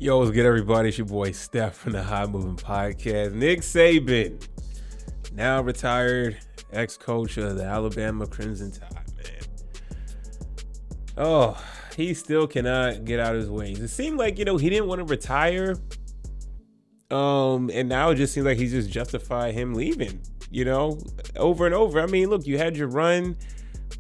Yo, what's good, everybody? It's your boy Steph from the High Moving Podcast. Nick Saban, now retired ex-coach of the Alabama Crimson Tide, man. Oh, he still cannot get out of his ways. It seemed like, he didn't want to retire. And now it just seems like he's just justified him leaving, over and over. I mean, look, you had your run.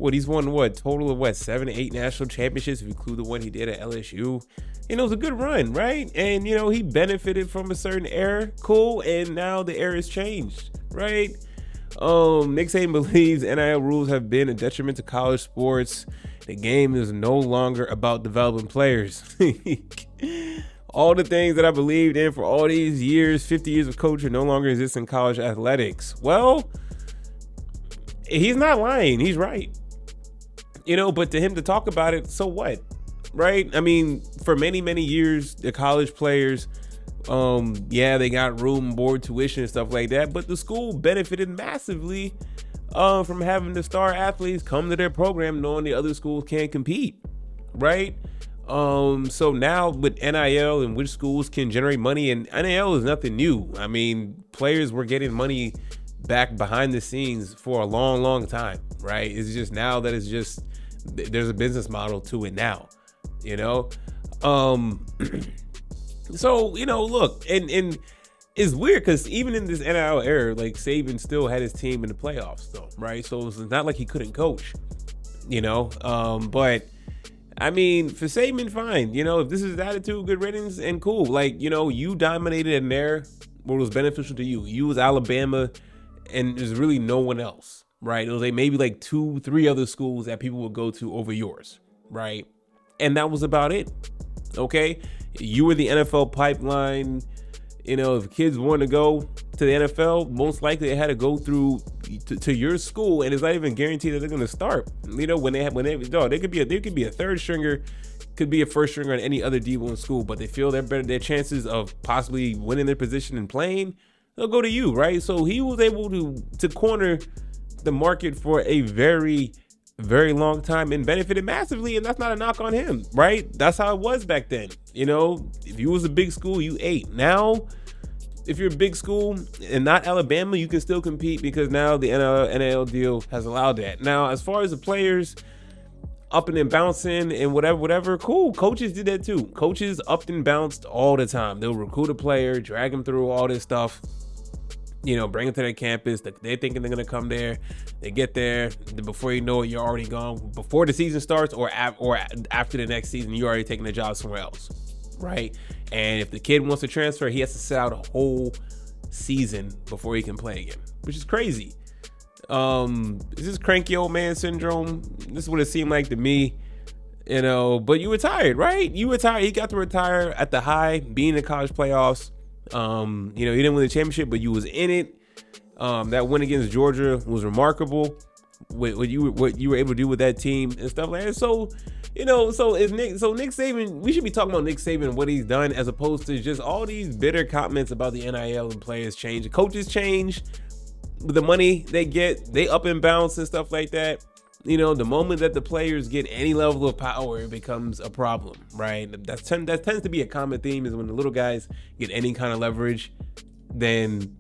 He's won total of 7 to 8 national championships if you include the one he did at LSU. It was a good run, right? And, he benefited from a certain era. Cool. And now the era has changed, right? Nick Saban believes NIL rules have been a detriment to college sports. The game is no longer about developing players. All the things that I believed in for all these years, 50 years of coaching, no longer exist in college athletics. Well, he's not lying. He's right. But to him to talk about it, so what? Right? I mean, for many, many years, the college players, they got room, board, tuition and stuff like that. But the school benefited massively from having the star athletes come to their program knowing the other schools can't compete. Right? So now with NIL and which schools can generate money, and NIL is nothing new. I mean, players were getting money back behind the scenes for a long, long time, right? It's just now that there's a business model to it now, So, look, and it's weird because even in this NIL era, like Saban still had his team in the playoffs though, right? So it's not like he couldn't coach, but I mean, for Saban, fine. If this is his attitude, good riddance and cool. Like, you dominated in there what was beneficial to you. You was Alabama and there's really no one else, right? It was like maybe like 2-3 other schools that people would go to over yours, right? And that was about it, okay? You were the NFL pipeline. If kids want to go to the NFL, most likely they had to go through to your school, and it's not even guaranteed that they're going to start. They could be a third stringer, could be a first stringer in any other D1 school, but they feel their chances of possibly winning their position and playing, they'll go to you, right? So he was able to corner the market for a very, very long time and benefited massively, and that's not a knock on him, right? That's how it was back then. If you was a big school, you ate. Now, if you're a big school and not Alabama, you can still compete because now the NIL deal has allowed that. Now, as far as the players upping and bouncing and whatever, cool. Coaches did that too. Coaches upped and bounced all the time. They'll recruit a player, drag him through all this stuff, bring them to their campus. They're thinking they're going to come there. They get there. Before you know it, you're already gone. Before the season starts or after the next season, you're already taking a job somewhere else, right? And if the kid wants to transfer, he has to sit out a whole season before he can play again, which is crazy. Is this cranky old man syndrome? This is what it seemed like to me, but you retired, right? He got to retire at the high, being in the college playoffs. You didn't win the championship, but you was in it. That win against Georgia was remarkable. What you were able to do with that team and stuff like that. So, Nick Saban, we should be talking about Nick Saban and what he's done as opposed to just all these bitter comments about the NIL and players change. The coaches change, the money they get, they up and bounce and stuff like that. The moment that the players get any level of power, it becomes a problem, right? That tends to be a common theme is when the little guys get any kind of leverage, then,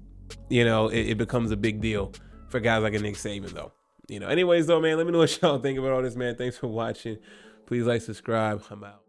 it becomes a big deal for guys like a Nick Saban, though. Anyways, though, man, let me know what y'all think about all this, man. Thanks for watching. Please like, subscribe. I'm out.